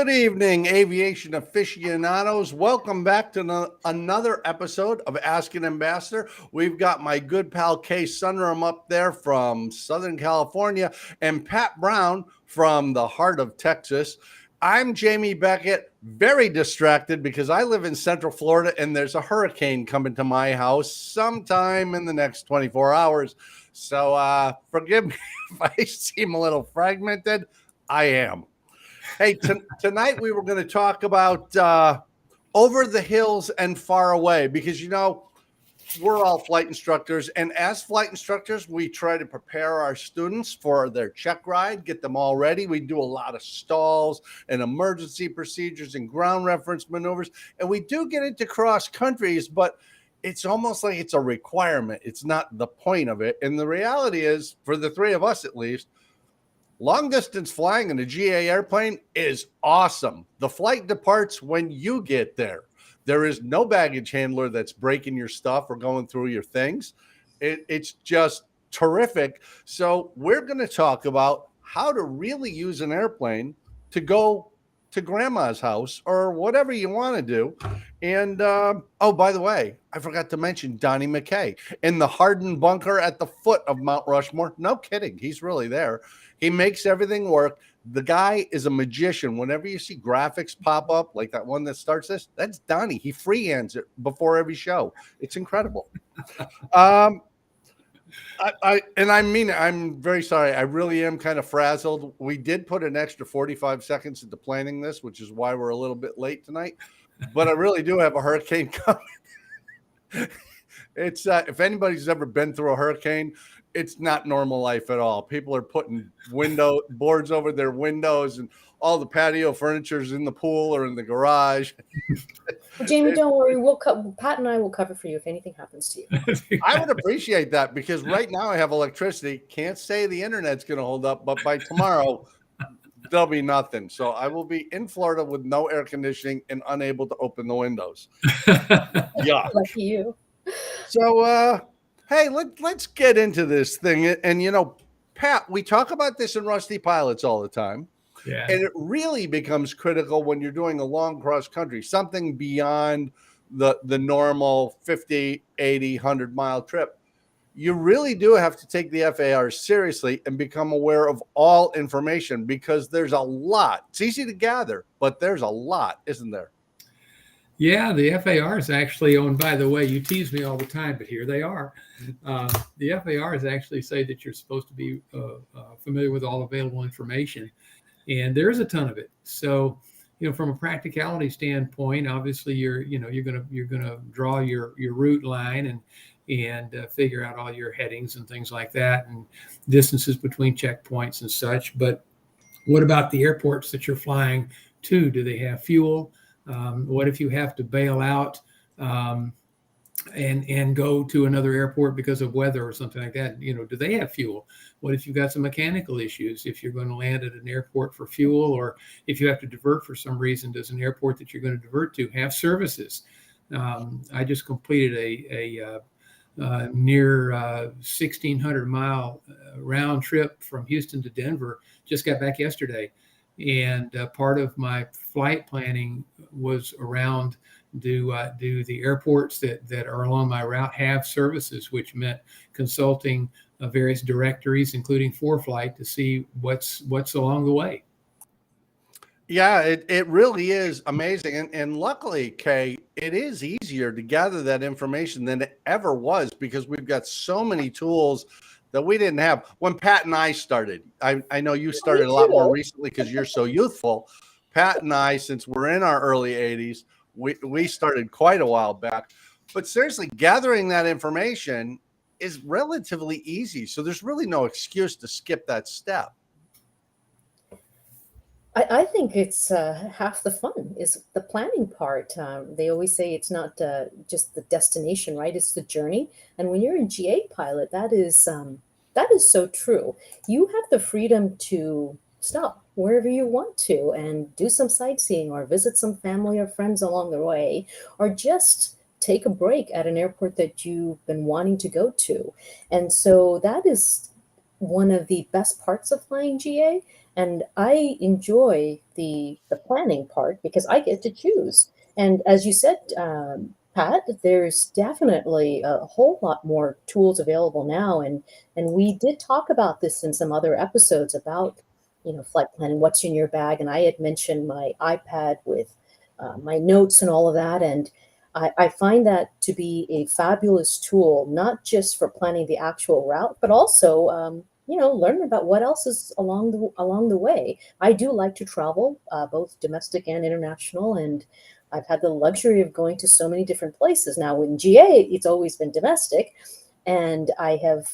Good evening, aviation aficionados. Welcome back to another episode of Ask an Ambassador. We've got my good pal Kay Sunrum up there from Southern California and Pat Brown from the heart of Texas. I'm Jamie Beckett, very distracted because I live in Central Florida and there's a hurricane coming to my house sometime in the next 24 hours. So forgive me if I seem a little fragmented. I am. Hey, tonight we were going to talk about over the hills and far away because, we're all flight instructors. And as flight instructors, we try to prepare our students for their check ride, get them all ready. We do a lot of stalls and emergency procedures and ground reference maneuvers. And we do get into cross countries, but it's almost like it's a requirement. It's not the point of it. And the reality is, for the three of us at least, long distance flying in a GA airplane is awesome. The flight departs when you get there. There is no baggage handler that's breaking your stuff or going through your things. It's just terrific. So we're going to talk about how to really use an airplane to go to grandma's house or whatever you want to do. And, oh, by the way, I forgot to mention Donnie McKay in the hardened bunker at the foot of Mount Rushmore. No kidding. He's really there. He makes everything work. The guy is a magician. Whenever you see graphics pop up, like that one that starts this, that's Donnie. He freehands it before every show. It's incredible. I'm very sorry. I really am kind of frazzled. We did put an extra 45 seconds into planning this, which is why we're a little bit late tonight. But I really do have a hurricane coming. It's if anybody's ever been through a hurricane, it's not normal life at all. People are putting window boards over their windows and all the patio furniture is in the pool or in the garage. Well, Jamie, don't worry. Pat and I will cover for you if anything happens to you. I would appreciate that because right now I have electricity. Can't say the internet's going to hold up, but by tomorrow there'll be nothing. So I will be in Florida with no air conditioning and unable to open the windows. Yeah. Lucky you. So, hey, let's get into this thing. And, Pat, we talk about this in Rusty Pilots all the time. Yeah. And it really becomes critical when you're doing a long cross country, something beyond the normal 50, 80, 100-mile trip. You really do have to take the FAR seriously and become aware of all information because there's a lot. It's easy to gather, but there's a lot, isn't there? Yeah, the FARs actually, and by the way, you tease me all the time, but here they are. The FARs actually say that you're supposed to be familiar with all available information, and there's a ton of it. So, from a practicality standpoint, obviously you're gonna draw your route line and figure out all your headings and things like that, and distances between checkpoints and such. But what about the airports that you're flying to? Do they have fuel? What if you have to bail out and go to another airport because of weather or something like that? Do they have fuel? What if you've got some mechanical issues? If you're going to land at an airport for fuel, or if you have to divert for some reason, does an airport that you're going to divert to have services? I just completed a near 1,600-mile round trip from Houston to Denver. Just got back yesterday. And part of my flight planning was around do the airports that are along my route have services, which meant consulting various directories, including ForeFlight, to see what's along the way. Yeah, it really is amazing. And luckily, Kay, it is easier to gather that information than it ever was because we've got so many tools that we didn't have when Pat and I started. I know you started a lot more recently because you're so youthful. Pat and I, since we're in our early 80s, we started quite a while back. But seriously, gathering that information is relatively easy. So there's really no excuse to skip that step. I think it's half the fun is the planning part. They always say it's not just the destination, right? It's the journey. And when you're a GA pilot, that is so true. You have the freedom to stop wherever you want to and do some sightseeing or visit some family or friends along the way, or just take a break at an airport that you've been wanting to go to. And so that is one of the best parts of flying GA. And I enjoy the planning part because I get to choose. And as you said, Pat, there's definitely a whole lot more tools available now, and we did talk about this in some other episodes about, flight planning. What's in your bag? And I had mentioned my iPad with my notes and all of that, and I find that to be a fabulous tool, not just for planning the actual route, but also learning about what else is along the way. I do like to travel, both domestic and international, and I've had the luxury of going to so many different places. Now in GA, it's always been domestic, and I have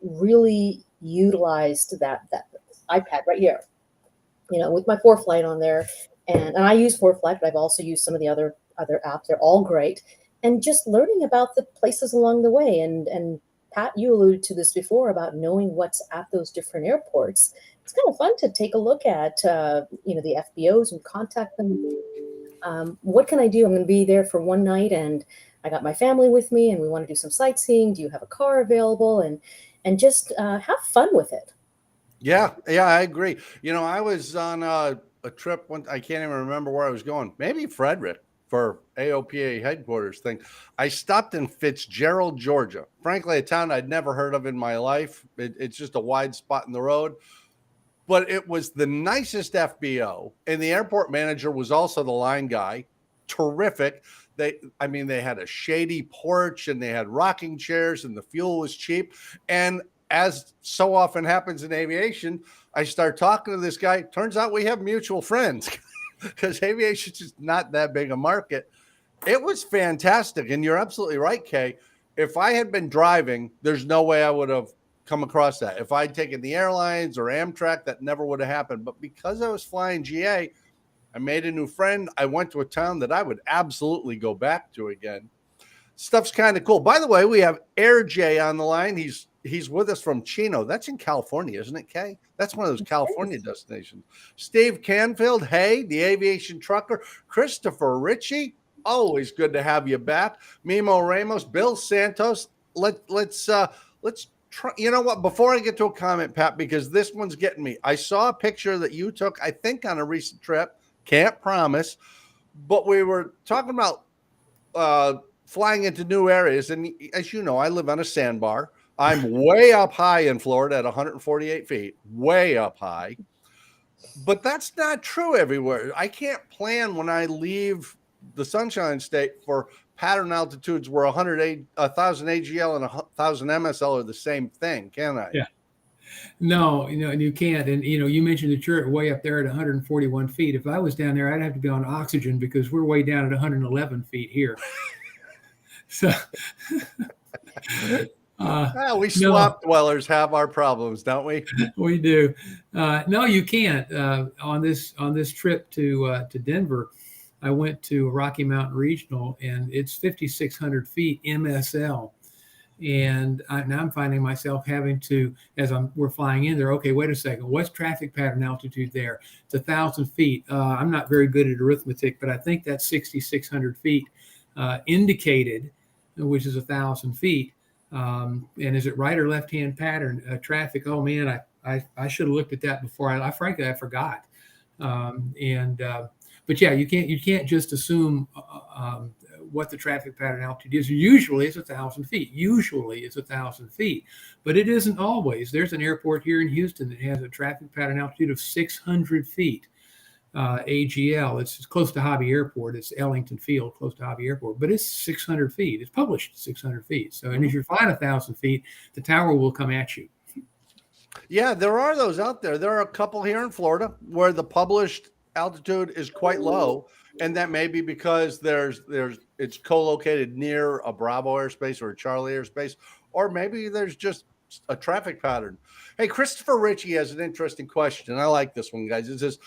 really utilized that iPad right here, with my ForeFlight on there, and I use ForeFlight, but I've also used some of the other apps. They're all great, and just learning about the places along the way. And Pat, you alluded to this before about knowing what's at those different airports. It's kind of fun to take a look at, the FBOs and contact them. What can I do? I'm going to be there for one night, and I got my family with me, and we want to do some sightseeing. Do you have a car available? And just have fun with it. Yeah, I agree. I was on a trip when I can't even remember where I was going. Maybe Frederick for AOPA headquarters thing. I stopped in Fitzgerald, Georgia. Frankly, a town I'd never heard of in my life. It's just a wide spot in the road. But it was the nicest FBO, and the airport manager was also the line guy. Terrific. They had a shady porch, and they had rocking chairs, and the fuel was cheap. And as so often happens in aviation, I start talking to this guy. Turns out we have mutual friends because aviation is just not that big a market. It was fantastic. And you're absolutely right, Kay. If I had been driving, there's no way I would have come across that. If I'd taken the airlines or Amtrak, that never would have happened. But because I was flying GA, I made a new friend. I went to a town that I would absolutely go back to again. Stuff's kind of cool. By the way, we have Air J on the line. He's with us from Chino. That's in California, isn't it, Kay? That's one of those California destinations. Steve Canfield, hey, the aviation trucker. Christopher Ritchie, always good to have you back. Mimo Ramos, Bill Santos. Let's try. You know what? Before I get to a comment, Pat, because this one's getting me. I saw a picture that you took, I think, on a recent trip. Can't promise, but we were talking about flying into new areas. And as you know, I live on a sandbar. I'm way up high in Florida at 148 feet, way up high. But that's not true everywhere. I can't plan when I leave the Sunshine State for pattern altitudes where 1,000 AGL and 1,000 MSL are the same thing, can I? Yeah. No, and you can't. And, you mentioned that you're way up there at 141 feet. If I was down there, I'd have to be on oxygen because we're way down at 111 feet here. So we swamp dwellers have our problems, don't we? We do. No, you can't. On this trip to Denver, I went to Rocky Mountain Regional, and it's 5,600 feet MSL. And now I'm finding myself having to, as we're flying in there, okay, wait a second, what's traffic pattern altitude there? It's 1,000 feet. I'm not very good at arithmetic, but I think that's 6,600 feet indicated, which is 1,000 feet. And is it right or left-hand pattern traffic? Oh man, I should have looked at that before. Frankly, I forgot. But yeah, you can't just assume what the traffic pattern altitude is. Usually it's 1,000 feet. Usually it's 1,000 feet, but it isn't always. There's an airport here in Houston that has a traffic pattern altitude of 600 feet. AGL, it's close to Hobby Airport. It's Ellington Field, close to Hobby Airport, but it's 600 feet. It's published 600 feet. So, and if you're flying 1,000 feet, the tower will come at you. Yeah, there are those out there. There are a couple here in Florida where the published altitude is quite low, and that may be because it's co-located near a Bravo airspace or a Charlie airspace, or maybe there's just a traffic pattern. Hey, Christopher Ritchie has an interesting question. I like this one, guys. It says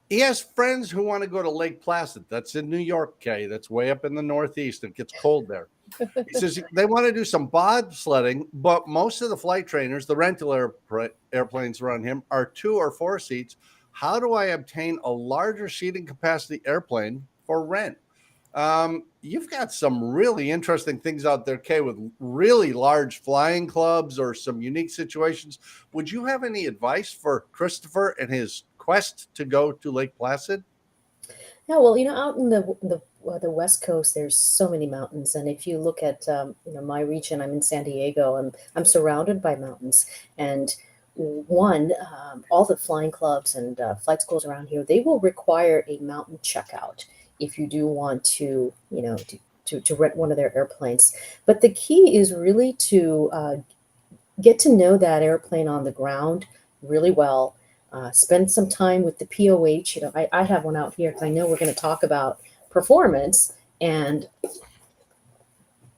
he has friends who want to go to Lake Placid. That's in New York, Kay. That's way up in the Northeast. It gets cold there. He says they want to do some bobsledding, but most of the flight trainers, the rental airplanes around him, are 2 or 4 seats. How do I obtain a larger seating capacity airplane for rent? You've got some really interesting things out there, Kay, with really large flying clubs or some unique situations. Would you have any advice for Christopher and his quest to go to Lake Placid? Yeah, well, out in the West Coast, there's so many mountains, and if you look at my region, I'm in San Diego, and I'm surrounded by mountains. And all the flying clubs and flight schools around here, they will require a mountain checkout if you do want to, to rent one of their airplanes. But the key is really to get to know that airplane on the ground really well. Spend some time with the POH. I have one out here because I know we're going to talk about performance. And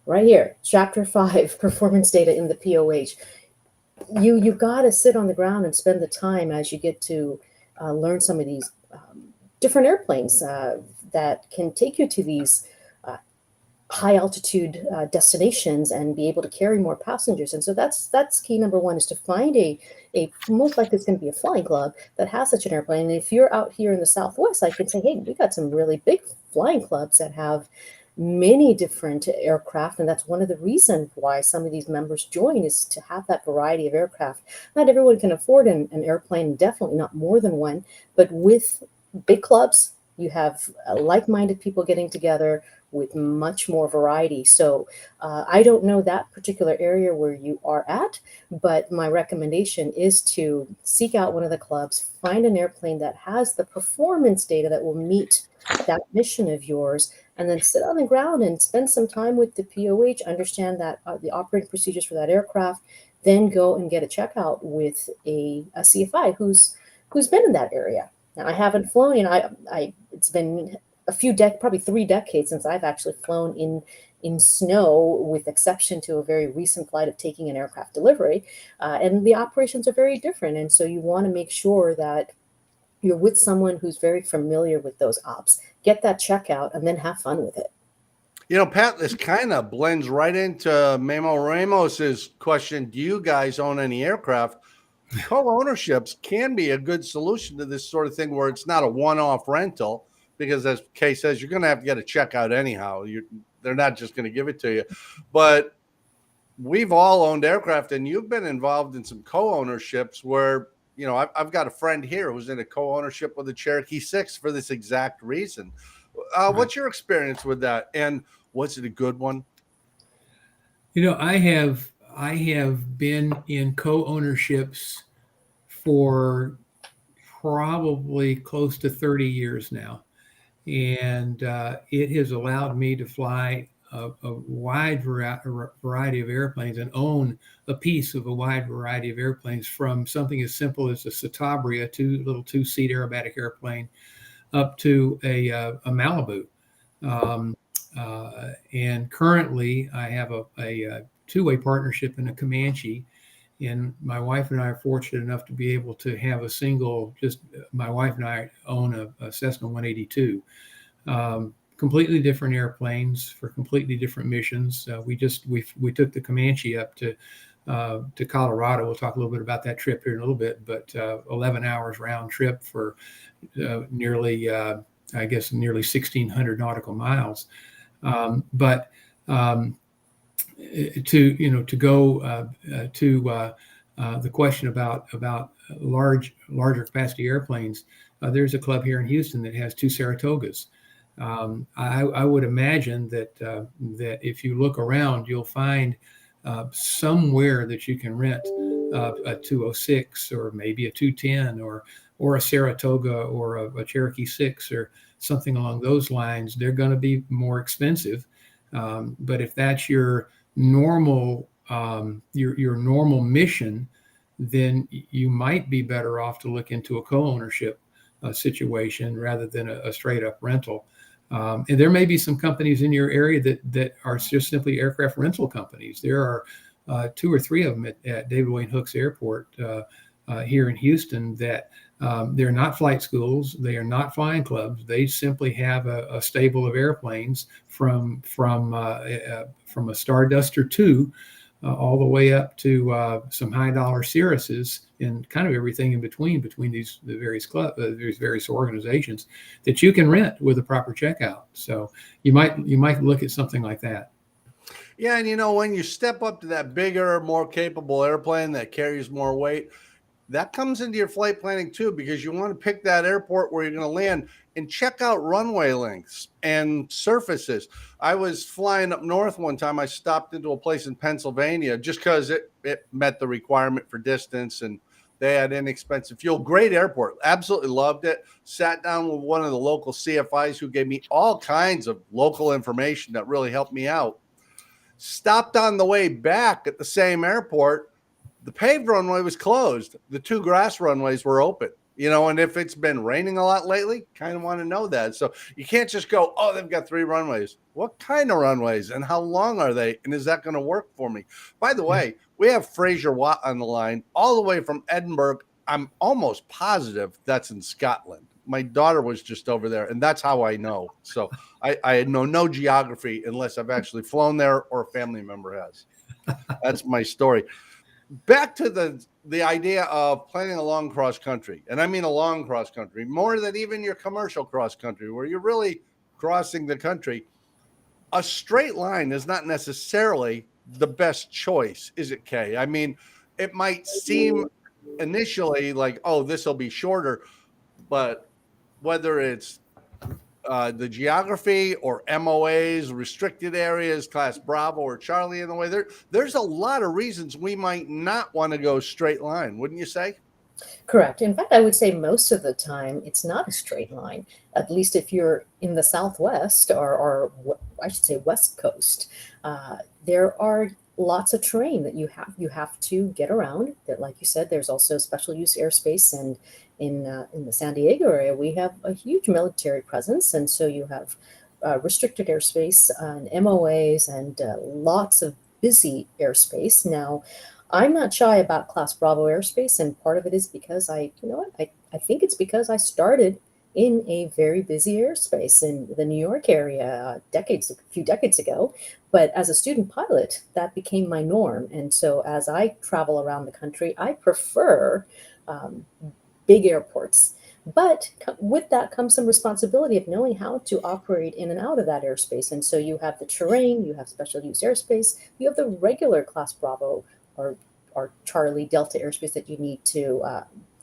right here, Chapter 5, performance data in the POH. You've got to sit on the ground and spend the time as you get to learn some of these different airplanes that can take you to these high altitude destinations and be able to carry more passengers. And so that's key number one, is to find a most likely it's going to be a flying club that has such an airplane. And if you're out here in the Southwest, I can say, hey, we got some really big flying clubs that have many different aircraft. And that's one of the reasons why some of these members join, is to have that variety of aircraft. Not everyone can afford an airplane, definitely not more than one, but with big clubs, you have like-minded people getting together with much more variety. So I don't know that particular area where you are at, but my recommendation is to seek out one of the clubs, find an airplane that has the performance data that will meet that mission of yours, and then sit on the ground and spend some time with the POH, understand that the operating procedures for that aircraft, then go and get a checkout with a CFI who's been in that area. Now, I haven't flown, it's been probably 3 decades since I've actually flown in snow, with exception to a very recent flight of taking an aircraft delivery. And the operations are very different. And so you want to make sure that you're with someone who's very familiar with those ops. Get that checkout and then have fun with it. Pat, this kind of blends right into Memo Ramos's question. Do you guys own any aircraft? Co-ownerships can be a good solution to this sort of thing, where it's not a one-off rental, because as Kay says, you're going to have to get a checkout anyhow. They're not just going to give it to you. But we've all owned aircraft, and you've been involved in some co-ownerships where, I've got a friend here who's in a co-ownership with the Cherokee 6 for this exact reason. Right. What's your experience with that? And was it a good one? I have been in co-ownerships for probably close to 30 years now. And it has allowed me to fly a wide variety of airplanes and own a piece of a wide variety of airplanes, from something as simple as a Citabria, little two-seat aerobatic airplane, up to a Malibu. And currently I have a two-way partnership in a Comanche. And my wife and I are fortunate enough to be able to have my wife and I own a Cessna 182. Completely different airplanes for completely different missions. We took the Comanche up to Colorado. We'll talk a little bit about that trip here in a little bit, but 11 hours round trip for nearly 1,600 nautical miles. But to go to the question about larger capacity airplanes, there's a club here in Houston that has 2 Saratogas. I would imagine that if you look around, you'll find somewhere that you can rent a 206 or maybe a 210 or a Saratoga or a Cherokee 6 or something along those lines. They're going to be more expensive, but if that's your normal mission, then you might be better off to look into a co-ownership situation rather than a straight up rental. And there may be some companies in your area that are just simply aircraft rental companies. There are 2 or 3 of them at David Wayne Hooks Airport here in Houston that they're not flight schools. They are not flying clubs. They simply have a stable of airplanes from a Starduster 2 all the way up to some high dollar Cirruses and kind of everything in between the various various organizations that you can rent with a proper checkout. So you might look at something like that. Yeah, and when you step up to that bigger, more capable airplane that carries more weight, that comes into your flight planning too, because you want to pick that airport where you're going to land and check out runway lengths and surfaces. I was flying up north one time. I stopped into a place in Pennsylvania just because it met the requirement for distance and they had inexpensive fuel. Great airport. Absolutely loved it. Sat down with one of the local CFIs who gave me all kinds of local information that really helped me out. Stopped on the way back at the same airport. The paved runway was closed. The two grass runways were open, and if it's been raining a lot lately, kind of want to know that. So you can't just go, oh, they've got 3 runways. What kind of runways and how long are they? And is that going to work for me? By the way, we have Fraser Watt on the line all the way from Edinburgh. I'm almost positive that's in Scotland. My daughter was just over there, and that's how I know. So I know no geography unless I've actually flown there or a family member has. That's my story. Back to the idea of planning a long cross country. And I mean a long cross country, more than even your commercial cross country, where you're really crossing the country. A straight line is not necessarily the best choice, is it, Kay? I mean, it might seem initially like, oh, this will be shorter, but whether it's the geography or MOAs, restricted areas, class Bravo or Charlie in the way, there's a lot of reasons we might not want to go straight line, wouldn't you say? Correct. In fact, I would say most of the time it's not a straight line, at least if you're in the Southwest or I should say West Coast. There are lots of terrain that you have to get around. That, like you said, there's also special use airspace, and in the San Diego area, we have a huge military presence, and so you have restricted airspace and MOAs and lots of busy airspace. Now, I'm not shy about Class Bravo airspace, and part of it is because I think it's because I started in a very busy airspace in the New York area a few decades ago. But as a student pilot, that became my norm. And so as I travel around the country, I prefer big airports. But with that comes some responsibility of knowing how to operate in and out of that airspace. And so you have the terrain, you have special use airspace, you have the regular Class Bravo or Charlie Delta airspace that you need to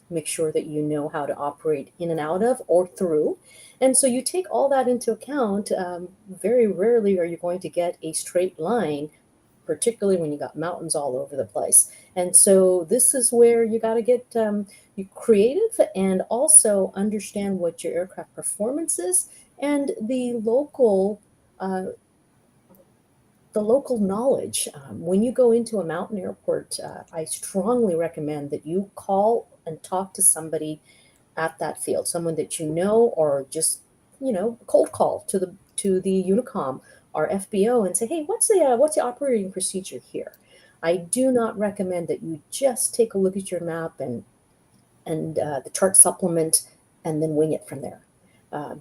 make sure that you know how to operate in and out of or through. And so you take all that into account. Very rarely are you going to get a straight line, particularly when you got mountains all over the place. And so this is where you got to get you creative and also understand what your aircraft performance is and the local knowledge. When you go into a mountain airport, I strongly recommend that you call and talk to somebody at that field, someone that you know, or just cold call to the Unicom or FBO and say, hey, what's the operating procedure here? I do not recommend that you just take a look at your map and the chart supplement and then wing it from there.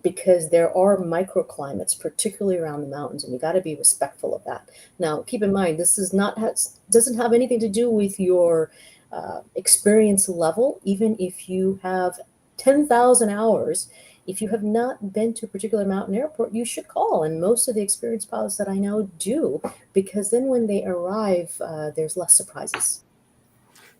Because there are microclimates, particularly around the mountains, and you got to be respectful of that. Now, keep in mind, this doesn't have anything to do with your experience level. Even if you have 10,000 hours, if you have not been to a particular mountain airport, you should call. And most of the experienced pilots that I know do, because then when they arrive, there's less surprises.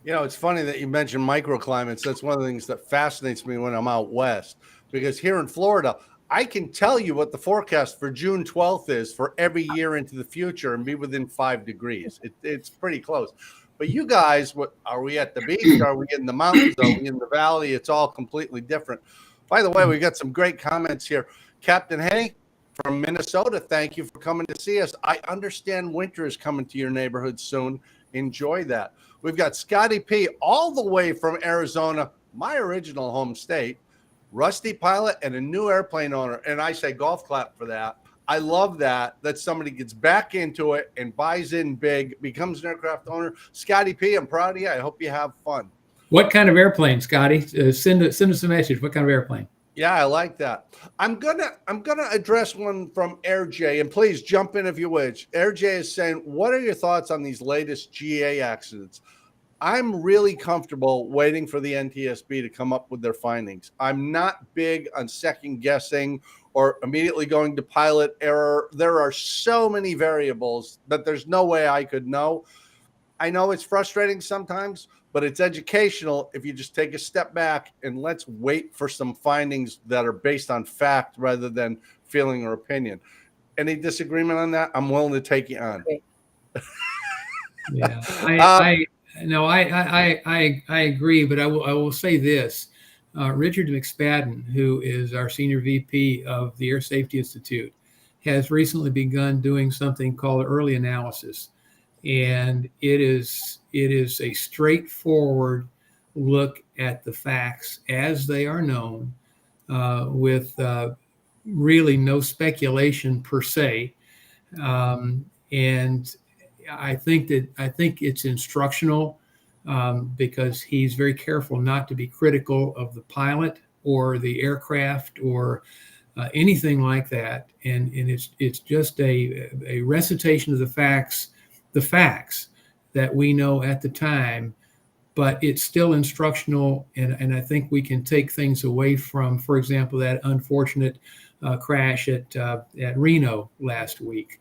It's funny that you mentioned microclimates. That's one of the things that fascinates me when I'm out west, because here in Florida, I can tell you what the forecast for June 12th is for every year into the future and be within 5 degrees. It's pretty close. But you guys, are we at the beach? Are we in the mountains? Are we in the valley? It's all completely different. By the way, we got some great comments here. Captain Hay from Minnesota, thank you for coming to see us. I understand winter is coming to your neighborhood soon. Enjoy that. We've got Scotty P all the way from Arizona, my original home state, rusty pilot and a new airplane owner. And I say golf clap for that. I love that somebody gets back into it and buys in big, becomes an aircraft owner. Scotty P, I'm proud of you. I hope you have fun. What kind of airplane, Scotty? Send us a message. What kind of airplane? Yeah, I like that. I'm gonna address one from AirJ, and please jump in if you wish. AirJ is saying, "What are your thoughts on these latest GA accidents?" I'm really comfortable waiting for the NTSB to come up with their findings. I'm not big on second guessing or immediately going to pilot error. There are so many variables that there's no way I could know. I know it's frustrating sometimes, but it's educational if you just take a step back and let's wait for some findings that are based on fact rather than feeling or opinion. Any disagreement on that? I'm willing to take you on. Great. Yeah, Uh, I agree, but I will say this. Richard McSpadden, who is our senior VP of the Air Safety Institute, has recently begun doing something called early analysis. And it is a straightforward look at the facts as they are known, with really no speculation per se. And I think it's instructional, because he's very careful not to be critical of the pilot or the aircraft or anything like that. And it's just a recitation of the facts that we know at the time, but it's still instructional. And I think we can take things away from, for example, that unfortunate crash at Reno last week.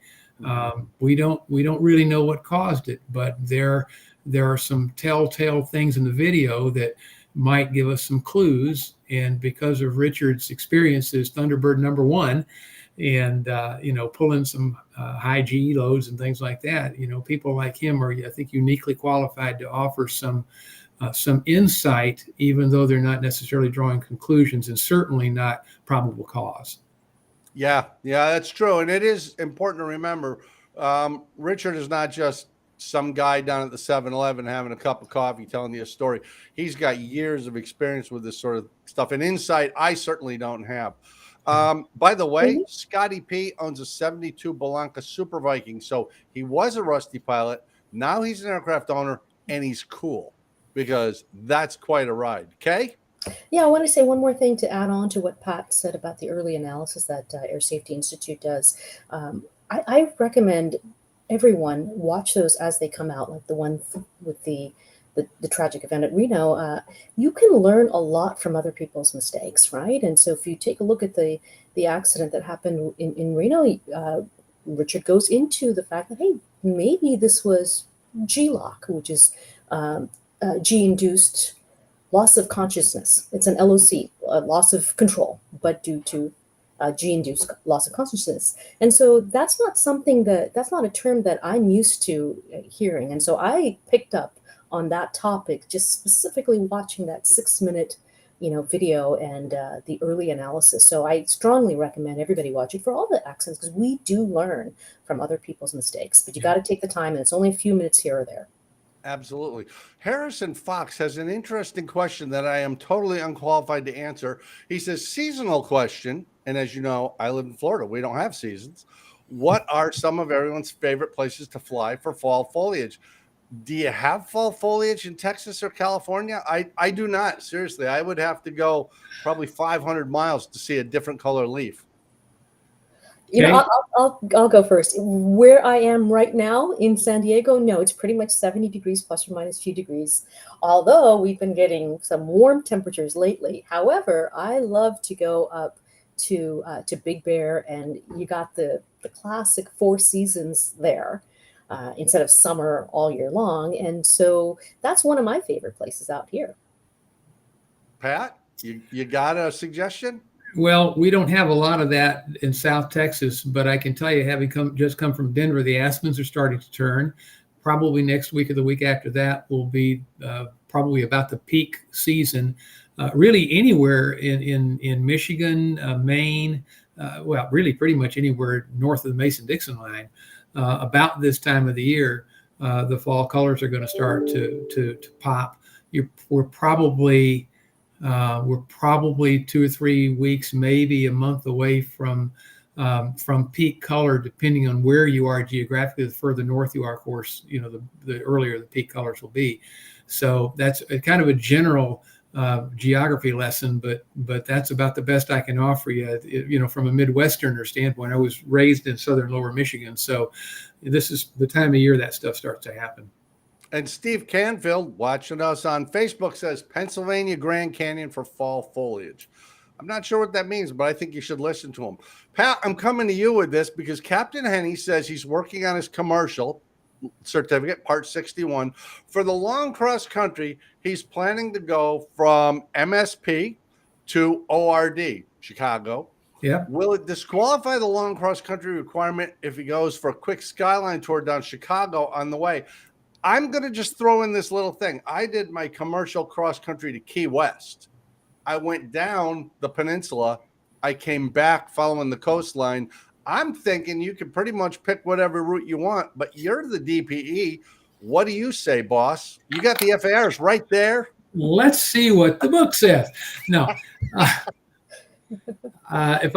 We don't really know what caused it, but there are some telltale things in the video that might give us some clues. And because of Richard's experiences, Thunderbird #1, and pulling some high G loads and things like that, people like him are, I think, uniquely qualified to offer some insight, even though they're not necessarily drawing conclusions and certainly not probable cause. Yeah, that's true. And it is important to remember, Richard is not just some guy down at the 7-Eleven having a cup of coffee telling you a story. He's got years of experience with this sort of stuff and insight I certainly don't have. By the way, Scotty P owns a 72 Belanca Super Viking. So he was a rusty pilot. Now he's an aircraft owner, and he's cool because that's quite a ride. Okay? Yeah, I want to say one more thing to add on to what Pat said about the early analysis that Air Safety Institute does. I recommend everyone watch those as they come out, like the one with the tragic event at Reno. You can learn a lot from other people's mistakes, right? And so if you take a look at the accident that happened in Reno, Richard goes into the fact that, hey, maybe this was G-lock, which is G-induced loss of consciousness. It's an LOC, a loss of control, but due to G-induced loss of consciousness. And so that's not a term that I'm used to hearing. And so I picked up on that topic, just specifically watching that 6-minute, video and the early analysis. So I strongly recommend everybody watch it for all the accidents, because we do learn from other people's mistakes, but you got to take the time, and it's only a few minutes here or there. Absolutely. Harrison Fox has an interesting question that I am totally unqualified to answer. He says, seasonal question. And as you know, I live in Florida. We don't have seasons. What are some of everyone's favorite places to fly for fall foliage? Do you have fall foliage in Texas or California? I do not. Seriously, I would have to go probably 500 miles to see a different color leaf. I'll go first. Where I am right now in San Diego, no, it's pretty much 70 degrees plus or minus a few degrees, although we've been getting some warm temperatures lately. However, I love to go up to Big Bear, and you got the classic 4 seasons there instead of summer all year long. And so that's one of my favorite places out here. Pat, you got a suggestion? Well, we don't have a lot of that in South Texas, but I can tell you, having just come from Denver, the aspens are starting to turn. Probably next week or the week after that will be probably about the peak season. Really anywhere in Michigan, Maine, well, really pretty much anywhere north of the Mason-Dixon line. About this time of the year, the fall colors are going to start to pop. We're probably 2 or 3 weeks, maybe a month away from peak color, depending on where you are geographically. The further north you are, of course, the earlier the peak colors will be. So that's kind of a general geography lesson, but that's about the best I can offer you. From a Midwesterner standpoint, I was raised in southern Lower Michigan, so this is the time of year that stuff starts to happen. And Steve Canfield, watching us on Facebook, says Pennsylvania Grand Canyon for fall foliage. I'm not sure what that means, but I think you should listen to him. Pat, I'm coming to you with this because Captain Henny says he's working on his commercial certificate, part 61. For the long cross country, he's planning to go from MSP to ORD, Chicago. Yeah. Will it disqualify the long cross country requirement if he goes for a quick skyline tour down Chicago on the way? I'm going to just throw in this little thing. I did my commercial cross country to Key West. I went down the peninsula. I came back following the coastline. I'm thinking you can pretty much pick whatever route you want, but you're the DPE. What do you say, boss? You got the FARs right there. Let's see what the book says. No. I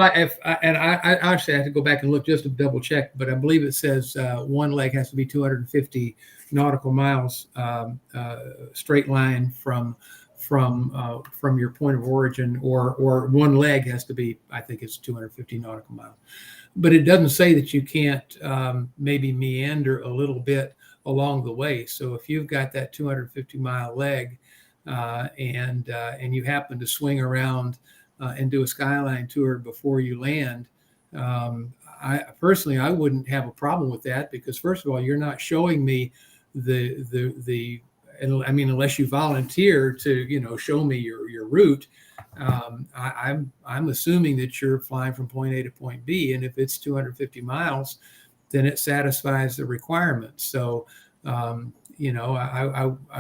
actually have to go back and look just to double check, but I believe it says one leg has to be 250 nautical miles straight line from your point of origin, or one leg has to be, I think it's 250 nautical miles. But it doesn't say that you can't maybe meander a little bit along the way. So if you've got that 250-mile leg and you happen to swing around and do a skyline tour before you land, I personally wouldn't have a problem with that, because first of all, you're not showing me unless you volunteer to show me your route. I'm assuming that you're flying from point A to point B, and if it's 250 miles, then it satisfies the requirements. So I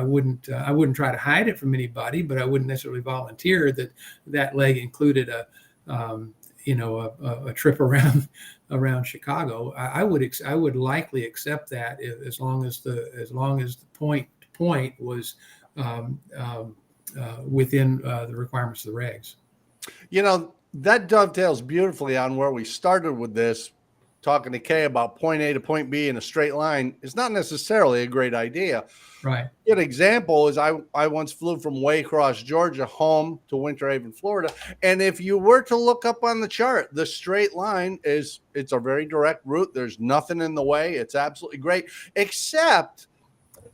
wouldn't try to hide it from anybody, but I wouldn't necessarily volunteer that leg included a trip around Chicago. I would likely accept that as long as the point was within the requirements of the regs. That dovetails beautifully on where we started with this, talking to Kay about point A to point B in a straight line is not necessarily a great idea. Right. An example is I once flew from Waycross, Georgia, home to Winter Haven, Florida. And if you were to look up on the chart, the straight line it's a very direct route. There's nothing in the way. It's absolutely great, except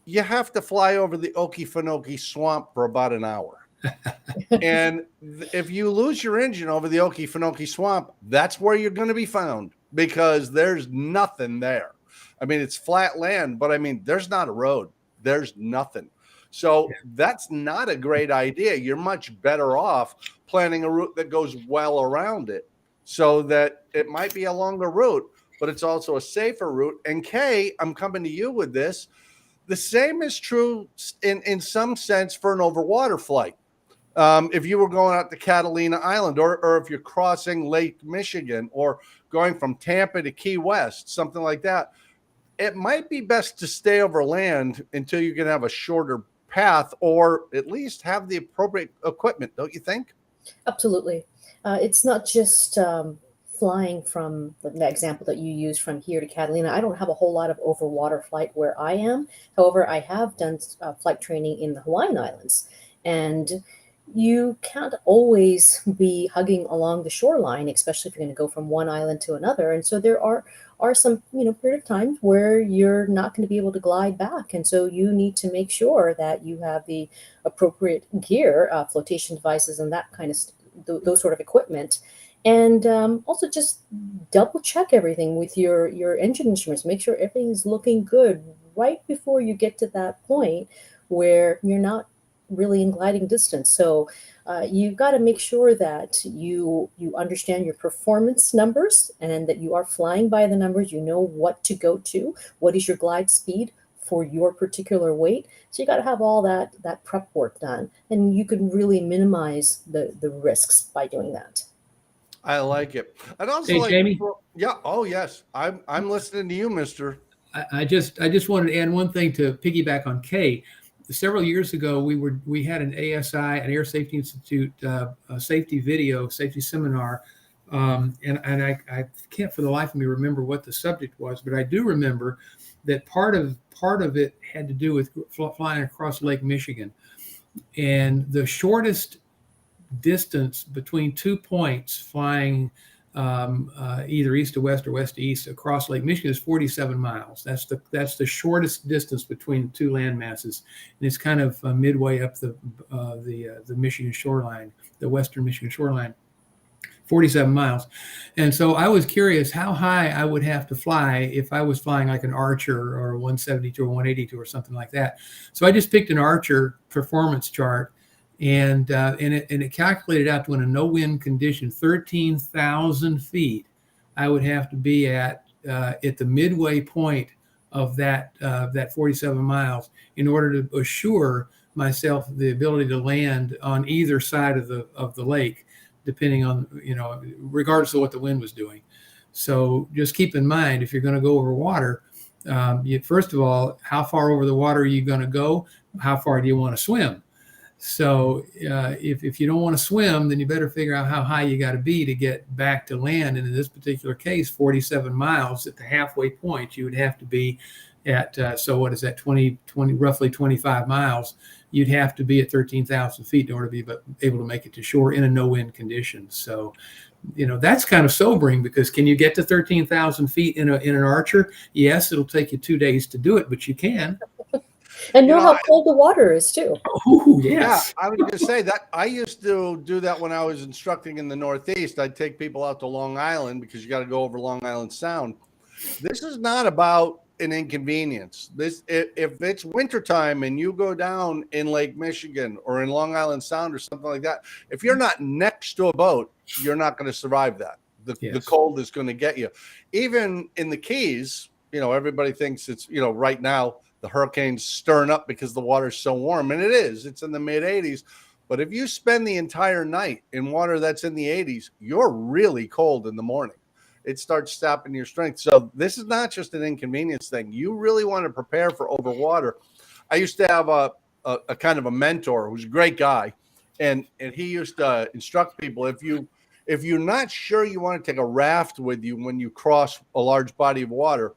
you have to fly over the Okefenokee Swamp for about an hour. And if you lose your engine over the Okefenokee Swamp, that's where you're going to be found, because there's nothing there. I mean, it's flat land, but there's not a road. There's nothing. So that's not a great idea. You're much better off planning a route that goes well around it, so that it might be a longer route, but it's also a safer route. And Kay, I'm coming to you with this. The same is true in some sense for an overwater flight. If you were going out to Catalina Island, or if you're crossing Lake Michigan, or going from Tampa to Key West, something like that, it might be best to stay over land until you can have a shorter path, or at least have the appropriate equipment, don't you think? Absolutely. It's not just flying from the example that you used from here to Catalina. I don't have a whole lot of overwater flight where I am. However, I have done flight training in the Hawaiian Islands, and you can't always be hugging along the shoreline, especially if you're going to go from one island to another. And so there are some period of times where you're not going to be able to glide back, and so you need to make sure that you have the appropriate gear, flotation devices, and that kind of those sort of equipment. And also just double check everything with your engine instruments. Make sure everything is looking good right before you get to that point where you're not really in gliding distance. So you've got to make sure that you understand your performance numbers, and that you are flying by the numbers. You know what to go to. What is your glide speed for your particular weight? So you got to have all that prep work done, and you can really minimize the risks by doing that. I like it. I'd also Hey, like Jamie? Yeah. Oh, yes. I'm listening to you, mister. I just wanted to add one thing to piggyback on Kay. Several years ago, we had an ASI, an Air Safety Institute safety seminar, and I can't for the life of me remember what the subject was, but I do remember that part of it had to do with flying across Lake Michigan. And the shortest distance between 2 points flying either east to west or west to east across Lake Michigan is 47 miles. That's the shortest distance between two land masses, and it's kind of midway up the Michigan shoreline, the western Michigan shoreline. 47 miles. And so I was curious how high I would have to fly if I was flying like an Archer or a 172 or 182 or something like that. So I just picked an Archer performance chart, and it calculated out to, in a no wind condition, 13,000 feet, I would have to be at the midway point of that 47 miles in order to assure myself the ability to land on either side of the lake, depending on, regardless of what the wind was doing. So just keep in mind, if you're going to go over water, first of all, how far over the water are you going to go? How far do you want to swim? So if you don't want to swim, then you better figure out how high you got to be to get back to land. And in this particular case, 47 miles at the halfway point, you would have to be at, so what is that, 20, roughly 25 miles. You'd have to be at 13,000 feet in order to be able to make it to shore in a no-wind condition. So, that's kind of sobering, because can you get to 13,000 feet in an Archer? Yes, it'll take you 2 days to do it, but you can. And know how cold the water is too. Oh, yes. Yeah, I was going to say that I used to do that when I was instructing in the Northeast. I'd take people out to Long Island, because you got to go over Long Island Sound. This is not about an inconvenience. If it's wintertime and you go down in Lake Michigan or in Long Island Sound or something like that, if you're not next to a boat, you're not going to survive that. The cold is going to get you. Even in the Keys, everybody thinks it's, right now the hurricane's stirring up because the water's so warm, and it is. It's in the mid 80s. But if you spend the entire night in water that's in the 80s, you're really cold in the morning. It starts sapping your strength. So this is not just an inconvenience thing. You really want to prepare for overwater. I used to have a kind of a mentor who's a great guy, and he used to instruct people, if you're not sure you want to take a raft with you when you cross a large body of water,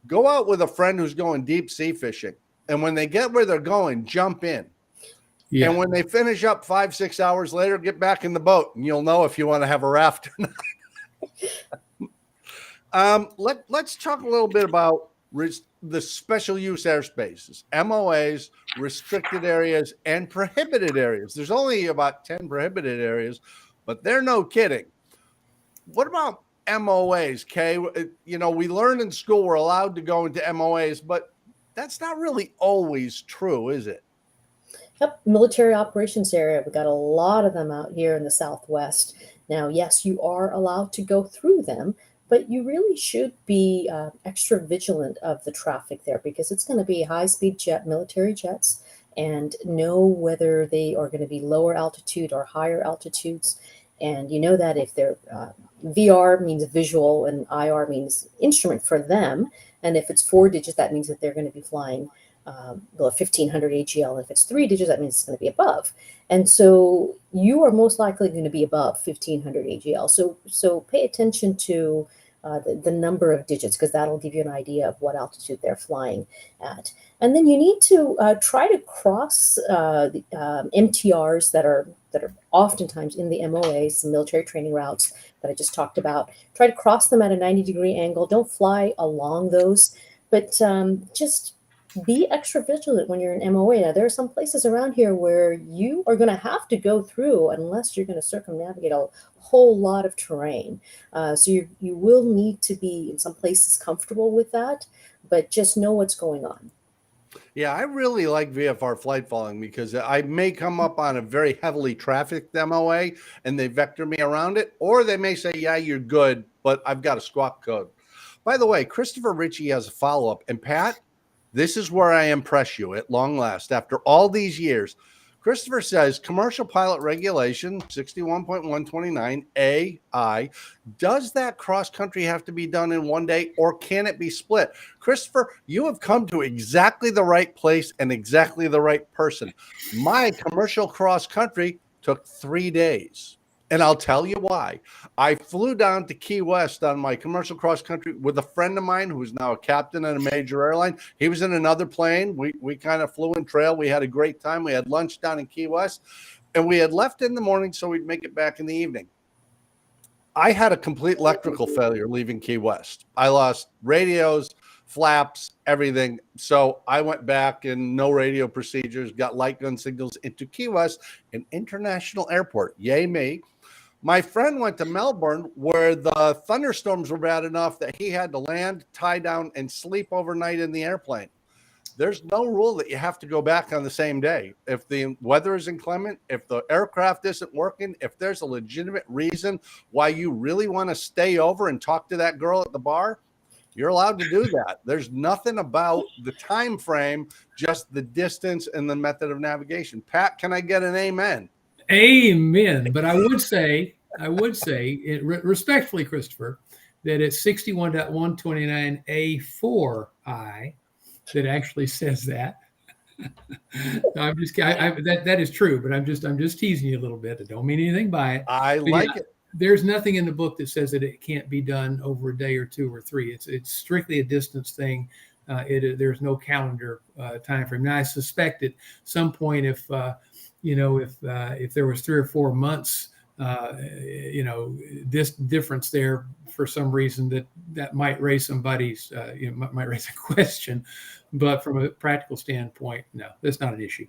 go out with a friend who's going deep sea fishing. And when they get where they're going, jump in. Yeah. And when they finish up 5-6 hours later, get back in the boat, and you'll know if you want to have a raft or not. Let's talk a little bit about the special use airspaces, MOAs, restricted areas, and prohibited areas. There's only about 10 prohibited areas, but they're no kidding. What about MOAs, Kay? We learned in school we're allowed to go into MOAs, but that's not really always true, is it? Yep, military operations area. We've got a lot of them out here in the Southwest. Now, yes, you are allowed to go through them, but you really should be extra vigilant of the traffic there, because it's going to be high-speed military jets, and know whether they are going to be lower altitude or higher altitudes. And you know that if they're VR means visual and IR means instrument for them. And if it's 4 digits, that means that they're going to be flying 1,500 AGL. And if it's 3 digits, that means it's going to be above. And so you are most likely going to be above 1,500 AGL. So pay attention to the number of digits, because that'll give you an idea of what altitude they're flying at. And then you need to try to cross the MTRs that are oftentimes in the MOAs, the military training routes that I just talked about. Try to cross them at a 90-degree angle. Don't fly along those, but just be extra vigilant when you're in MOA. Now, there are some places around here where you are going to have to go through, unless you're going to circumnavigate a whole lot of terrain. So you will need to be in some places comfortable with that, but just know what's going on. Yeah, I really like VFR flight following, because I may come up on a very heavily trafficked MOA and they vector me around it, or they may say, yeah, you're good, but I've got a squawk code. By the way, Christopher Ritchie has a follow-up. And Pat, this is where I impress you at long last. After all these years, Christopher says, commercial pilot regulation 61.129 AI, does that cross-country have to be done in one day, or can it be split? Christopher, you have come to exactly the right place and exactly the right person. My commercial cross-country took 3 days. And I'll tell you why. I flew down to Key West on my commercial cross country with a friend of mine who's now a captain in a major airline. He was in another plane. We kind of flew in trail. We had a great time. We had lunch down in Key West, and we had left in the morning so we'd make it back in the evening. I had a complete electrical failure leaving Key West. I lost radios, flaps, everything. So I went back and no radio procedures, got light gun signals into Key West, an international airport. Yay me. My friend went to Melbourne where the thunderstorms were bad enough that he had to land, tie down, and sleep overnight in the airplane. There's no rule that you have to go back on the same day. If the weather is inclement, if the aircraft isn't working, if there's a legitimate reason why you really want to stay over and talk to that girl at the bar, you're allowed to do that. There's nothing about the time frame, just the distance and the method of navigation. Pat, can I get an amen? Amen. But I would say, respectfully, Christopher, that it's 61.129A4I that actually says that. I'm just that is true, but I'm just teasing you a little bit. I don't mean anything by it. I like it. There's nothing in the book that says that it can't be done over a day or two or three. It's strictly a distance thing. There's no calendar time frame. Now I suspect at some point if there was 3 or 4 months this difference there for some reason that might raise somebody's might raise a question, but from a practical standpoint, no, that's not an issue.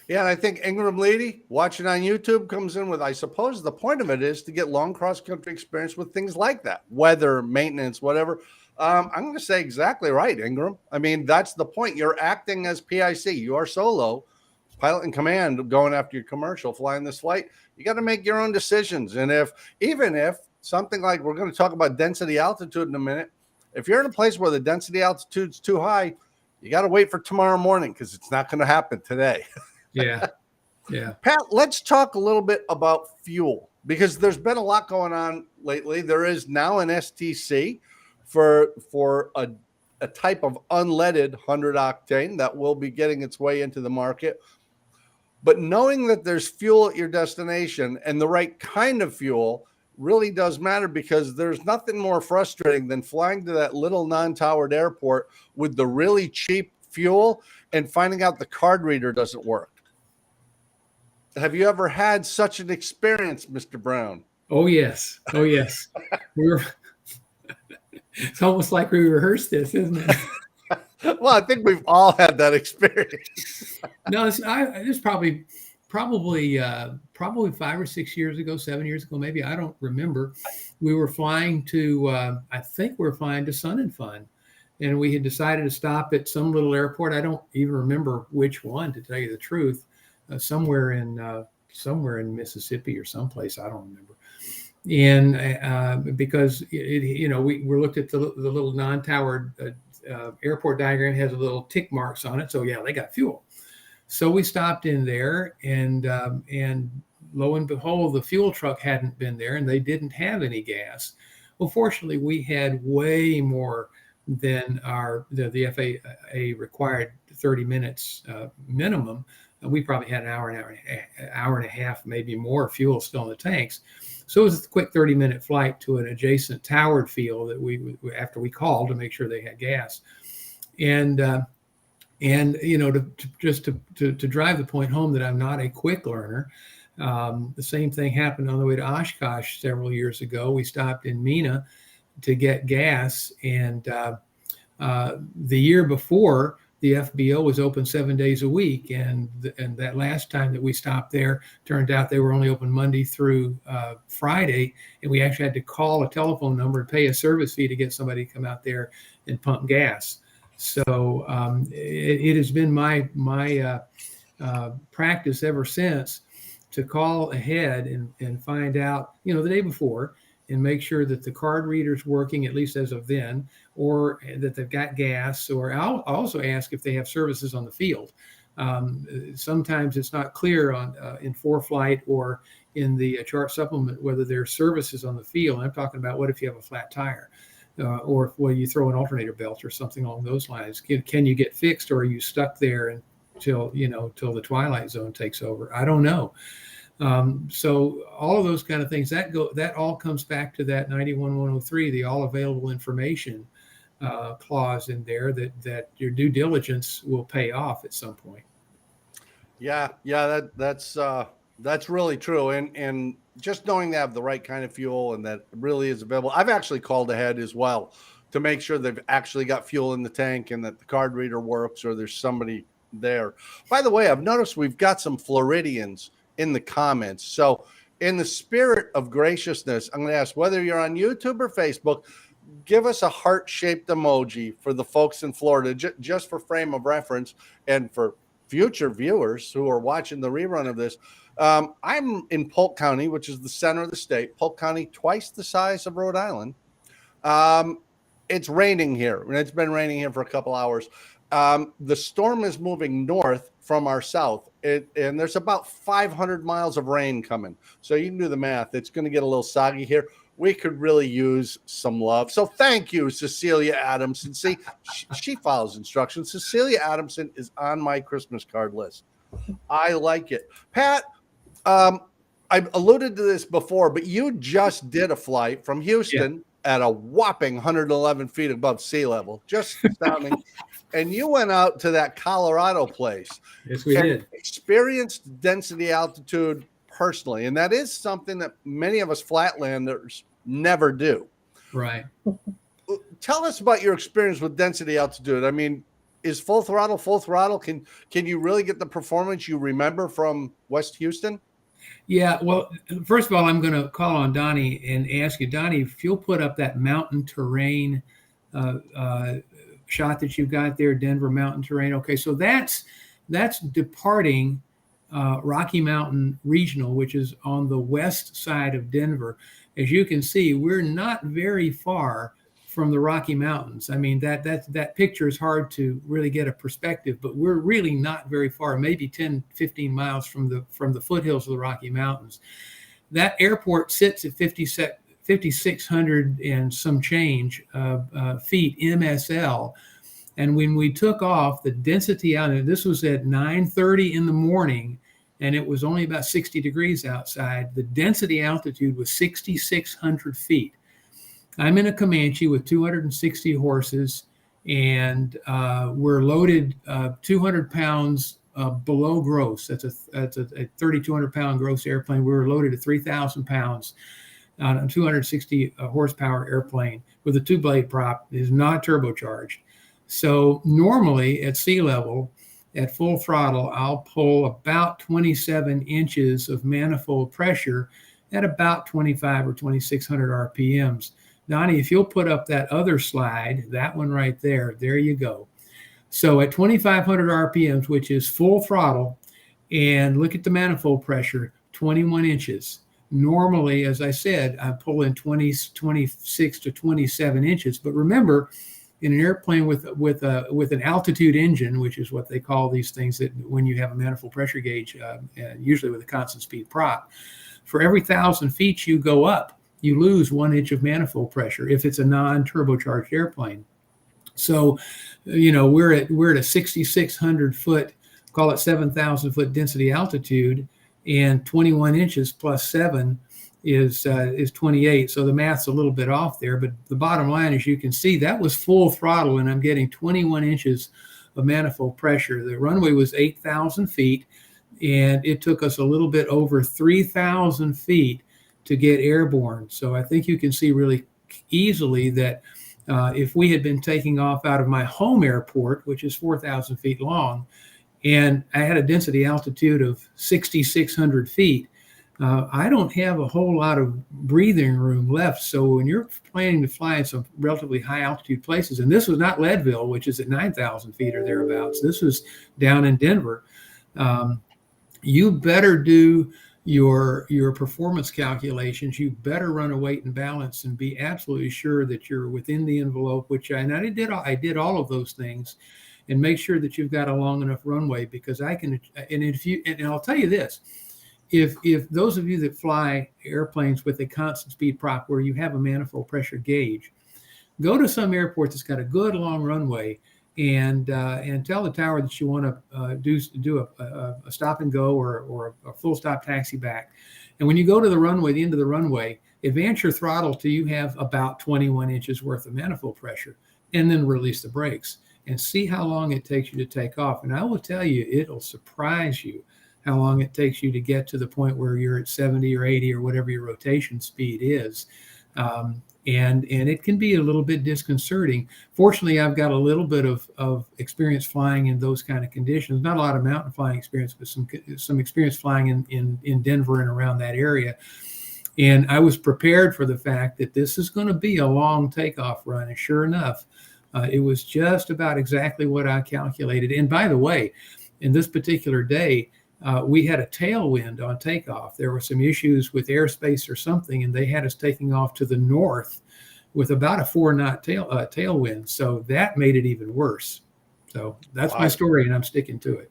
Yeah, and I think Ingram Leedy, watching on YouTube, comes in with, I suppose the point of it is to get long cross-country experience with things like that, weather, maintenance, whatever. I'm going to say exactly right, Ingram. I mean, that's the point. You're acting as PIC. You are solo, pilot in command, going after your commercial, flying this flight. You got to make your own decisions. And even if something like, we're going to talk about density altitude in a minute, if you're in a place where the density altitude's too high, you got to wait for tomorrow morning because it's not going to happen today. Yeah. Pat, let's talk a little bit about fuel because there's been a lot going on lately. There is now an STC for a type of unleaded 100 octane that will be getting its way into the market. But knowing that there's fuel at your destination and the right kind of fuel really does matter because there's nothing more frustrating than flying to that little non-towered airport with the really cheap fuel and finding out the card reader doesn't work. Have you ever had such an experience, Mr. Brown? Oh, yes. It's almost like we rehearsed this, isn't it? Well, I think we've all had that experience. No, it's probably 5 or 6 years ago, 7 years ago, maybe. I don't remember. We were flying to, I think we were flying to Sun and Fun. And we had decided to stop at some little airport. I don't even remember which one, to tell you the truth. Somewhere in Mississippi or someplace, I don't remember. And because we looked at the little non-towered airport diagram, has a little tick marks on it. So yeah, they got fuel. So we stopped in there, and lo and behold, the fuel truck hadn't been there, and they didn't have any gas. Well, fortunately, we had way more than the FAA required 30 minutes minimum. We probably had an hour and a half, maybe more fuel still in the tanks. So it was a quick 30-minute flight to an adjacent towered field that after we called to make sure they had gas. And to drive the point home that I'm not a quick learner, the same thing happened on the way to Oshkosh several years ago. We stopped in Mina to get gas, and the year before, the FBO was open 7 days a week, and that last time that we stopped there, turned out they were only open Monday through Friday, and we actually had to call a telephone number and pay a service fee to get somebody to come out there and pump gas. So it has been my practice ever since to call ahead and find out, the day before, and make sure that the card reader's working, at least as of then, or that they've got gas, or I'll also ask if they have services on the field. Sometimes it's not clear in ForeFlight or in the chart supplement whether there's services on the field. And I'm talking about what if you have a flat tire, or if you throw an alternator belt or something along those lines. Can you get fixed, or are you stuck there until the twilight zone takes over? I don't know. So all of those kind of things that all comes back to that 91-103, the all available information clause in there that your due diligence will pay off at some point. Yeah, that's really true. And just knowing they have the right kind of fuel and that it really is available. I've actually called ahead as well to make sure they've actually got fuel in the tank and that the card reader works or there's somebody there. By the way, I've noticed we've got some Floridians in the comments. So in the spirit of graciousness, I'm going to ask whether you're on YouTube or Facebook, give us a heart-shaped emoji for the folks in Florida, just for frame of reference and for future viewers who are watching the rerun of this. I'm in Polk County, which is the center of the state. Polk County, twice the size of Rhode Island. It's raining here, and it's been raining here for a couple hours. The storm is moving north from our south, and there's about 500 miles of rain coming. So you can do the math. It's going to get a little soggy here. We could really use some love. So thank you, Cecilia Adamson. See, she follows instructions. Cecilia Adamson is on my Christmas card list. I like it. Pat, I've alluded to this before, but you just did a flight from Houston at a whopping 111 feet above sea level. Just astounding. And you went out to that Colorado place. Yes, we did. Experienced density altitude personally, and that is something that many of us flatlanders never do. Right. Tell us about your experience with density altitude. I mean, is full throttle? Can you really get the performance you remember from West Houston? Yeah, well, first of all, I'm going to call on Donnie and ask you, Donnie, if you'll put up that mountain terrain shot that you've got there, Denver mountain terrain. Okay, so that's departing Rocky Mountain Regional, which is on the west side of Denver. As you can see, we're not very far from the Rocky Mountains. I mean, that picture is hard to really get a perspective, but we're really not very far, maybe 10, 15 miles from the foothills of the Rocky Mountains. That airport sits at 5,600 and some change feet MSL. And when we took off, the density out of this was at 9:30 in the morning, and it was only about 60 degrees outside. The density altitude was 6,600 feet. I'm in a Comanche with 260 horses, and we're loaded 200 pounds below gross. That's a 3,200 pound gross airplane. We were loaded at 3,000 pounds on a 260 horsepower airplane with a 2-blade prop. It is not turbocharged. So normally at sea level, at full throttle, I'll pull about 27 inches of manifold pressure at about 25 or 2,600 RPMs. Donnie, if you'll put up that other slide, that one right there, there you go. So at 2,500 RPMs, which is full throttle, and look at the manifold pressure, 21 inches. Normally, as I said, I pull in 26 to 27 inches. But remember, in an airplane with an altitude engine, which is what they call these things that when you have a manifold pressure gauge, usually with a constant speed prop, for every 1,000 feet you go up, you lose 1 inch of manifold pressure if it's a non-turbocharged airplane. So, we're at a 6,600 foot, call it 7,000 foot density altitude, and 21 inches plus 7 is 28. So the math's a little bit off there, but the bottom line, as you can see, that was full throttle, and I'm getting 21 inches of manifold pressure. The runway was 8,000 feet, and it took us a little bit over 3,000 feet to get airborne. So I think you can see really easily that if we had been taking off out of my home airport, which is 4,000 feet long, and I had a density altitude of 6,600 feet, I don't have a whole lot of breathing room left. So when you're planning to fly in some relatively high altitude places, and this was not Leadville, which is at 9,000 feet or thereabouts, this was down in Denver, you better do your performance calculations. You better run a weight and balance and be absolutely sure that you're within the envelope, I did all of those things, and make sure that you've got a long enough runway, because and I'll tell you this, if those of you that fly airplanes with a constant speed prop where you have a manifold pressure gauge, go to some airport that's got a good long runway and tell the tower that you want to do a stop and go or a full stop taxi back. And when you go to the runway, the end of the runway, advance your throttle till you have about 21 inches worth of manifold pressure, and then release the brakes and see how long it takes you to take off. And I will tell you, it'll surprise you how long it takes you to get to the point where you're at 70 or 80 or whatever your rotation speed is. And it can be a little bit disconcerting. Fortunately, I've got a little bit of experience flying in those kind of conditions. Not a lot of mountain flying experience, but some experience flying in Denver and around that area. And I was prepared for the fact that this is going to be a long takeoff run. And sure enough, it was just about exactly what I calculated. And by the way, in this particular day, we had a tailwind on takeoff. There were some issues with airspace or something, and they had us taking off to the north with about a 4-knot tailwind. So that made it even worse. So that's my story, and I'm sticking to it.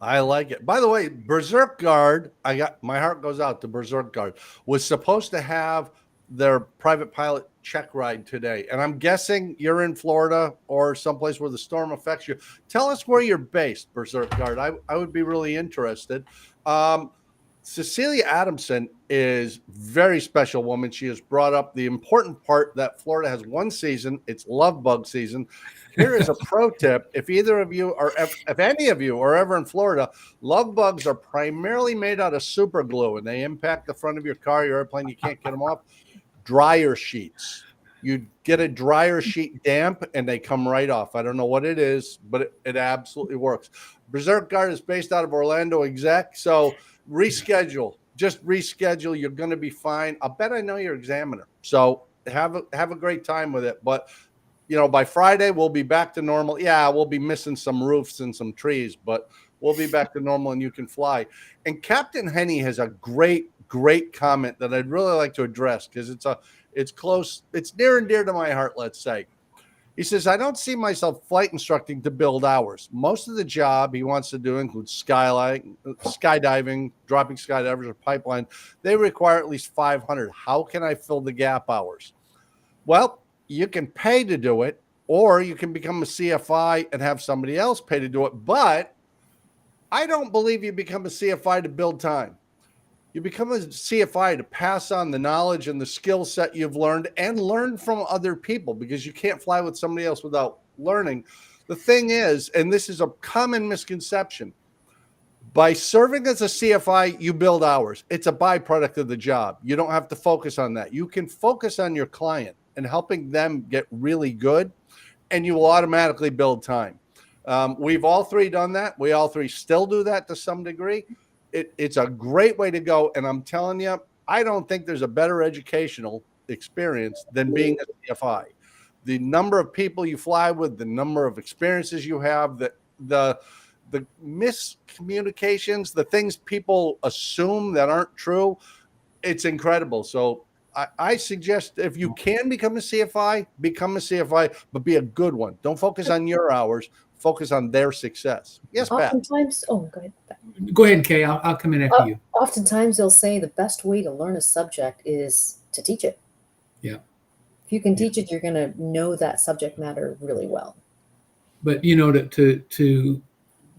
I like it. By the way, Berserk Guard, my heart goes out to Berserk Guard, was supposed to have their private pilot check ride today. And I'm guessing you're in Florida or someplace where the storm affects you. Tell us where you're based, Berserk Guard. I would be really interested. Cecilia Adamson is very special woman. She has brought up the important part that Florida has one season. It's love bug season. Here is a pro tip. If either of you or if any of you are ever in Florida, love bugs are primarily made out of super glue, and they impact the front of your car, your airplane. You can't get them off. Dryer sheets. You get a dryer sheet damp and they come right off. I don't know what it is, but it absolutely works. Berserk Guard is based out of Orlando exec. So reschedule, just reschedule. You're going to be fine. I'll bet I know your examiner. So have a great time with it. But, by Friday, we'll be back to normal. Yeah, we'll be missing some roofs and some trees, but we'll be back to normal and you can fly. And Captain Henny has a great comment that I'd really like to address because it's close. It's near and dear to my heart, let's say. He says, I don't see myself flight instructing to build hours. Most of the job he wants to do includes skydiving, dropping skydivers or pipeline. They require at least 500. How can I fill the gap hours? Well, you can pay to do it, or you can become a CFI and have somebody else pay to do it. But I don't believe you become a CFI to build time. You become a CFI to pass on the knowledge and the skill set you've learned and learn from other people, because you can't fly with somebody else without learning. The thing is, and this is a common misconception, by serving as a CFI, you build hours. It's a byproduct of the job. You don't have to focus on that. You can focus on your client and helping them get really good, and you will automatically build time. We've all three done that. We all three still do that to some degree. It's a great way to go. And I'm telling you, I don't think there's a better educational experience than being a CFI. The number of people you fly with, the number of experiences you have, the miscommunications, the things people assume that aren't true, it's incredible. So I suggest if you can become a CFI, but be a good one. Don't focus on your hours. Focus on their success. Yes, Pat. Oftentimes, go ahead. Go ahead, Kay. I'll come in after you. Oftentimes, they'll say the best way to learn a subject is to teach it. Yeah. If you can teach it, you're going to know that subject matter really well. But to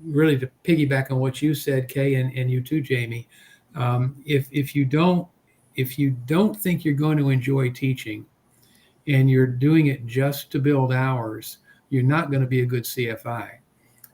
really to piggyback on what you said, Kay, and you too, Jamie, if you don't think you're going to enjoy teaching, and you're doing it just to build hours, you're not going to be a good CFI.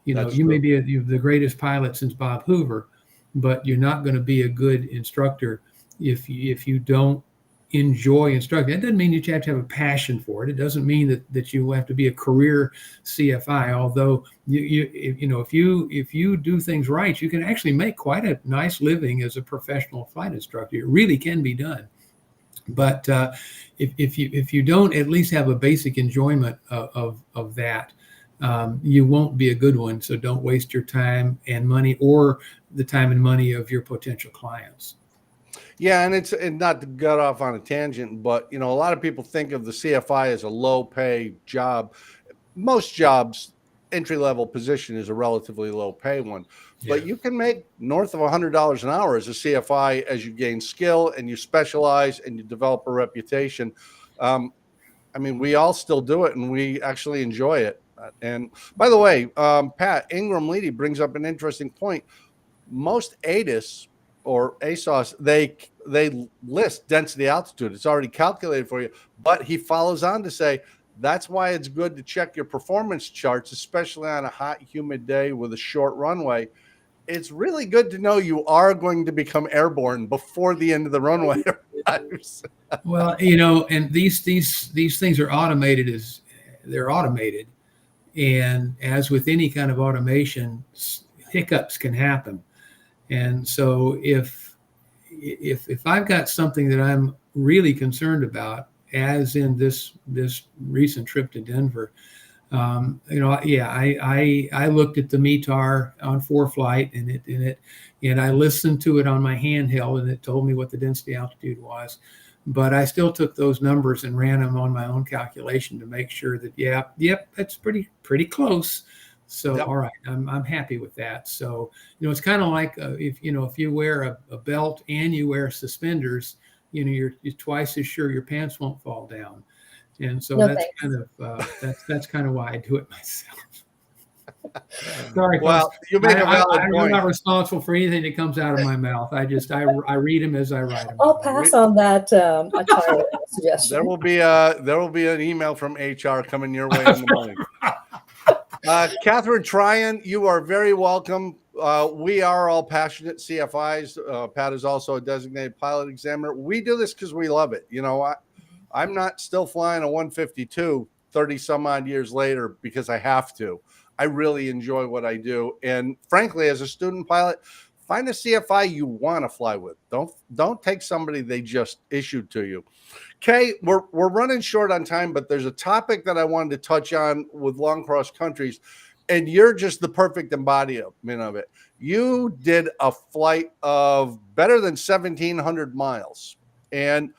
You may be the greatest pilot since Bob Hoover, but you're not going to be a good instructor if you don't enjoy instructing. That doesn't mean that you have to have a passion for it. It doesn't mean that you have to be a career CFI. Although if you do things right, you can actually make quite a nice living as a professional flight instructor. It really can be done. But if you don't at least have a basic enjoyment of that, you won't be a good one. So don't waste your time and money, or the time and money of your potential clients. Yeah, and not to get off on a tangent, but a lot of people think of the CFI as a low pay job. Most jobs, entry-level position is a relatively low pay one. Yeah. But you can make north of $100 an hour as a CFI as you gain skill and you specialize and you develop a reputation. We all still do it and we actually enjoy it. And by the way, Pat, Ingram Leedy brings up an interesting point. Most ATIS or ASOS, they list density altitude. It's already calculated for you. But he follows on to say that's why it's good to check your performance charts, especially on a hot, humid day with a short runway. It's really good to know you are going to become airborne before the end of the runway arrives. Well, and these things are automated they're automated, and as with any kind of automation, hiccups can happen. And so if I've got something that I'm really concerned about, as in this recent trip to Denver, I looked at the METAR on ForeFlight, and I listened to it on my handheld, and it told me what the density altitude was. But I still took those numbers and ran them on my own calculation to make sure that, that's pretty close. So, Yep. all right, I'm happy with that. So, it's kind of like if you wear a belt and you wear suspenders, you're twice as sure your pants won't fall down. And so No, that's thanks. that's kind of why I do it myself. Sorry, Well, folks. you make a valid I'm point. not responsible for anything that comes out of my mouth. I read them as I write them. I'll pass on that attire suggestion. There will be an email from HR coming your way in the morning. Catherine Tryon, you are very welcome. We are all passionate CFIs. Pat is also a designated pilot examiner. We do this because we love it. I'm not still flying a 152 30 some odd years later because I have to. I really enjoy what I do. And frankly, as a student pilot, find a CFI you want to fly with. Don't take somebody they just issued to you. Kay, we're running short on time, but there's a topic that I wanted to touch on with long cross countries, and you're just the perfect embodiment of it. You did a flight of better than 1,700 miles. And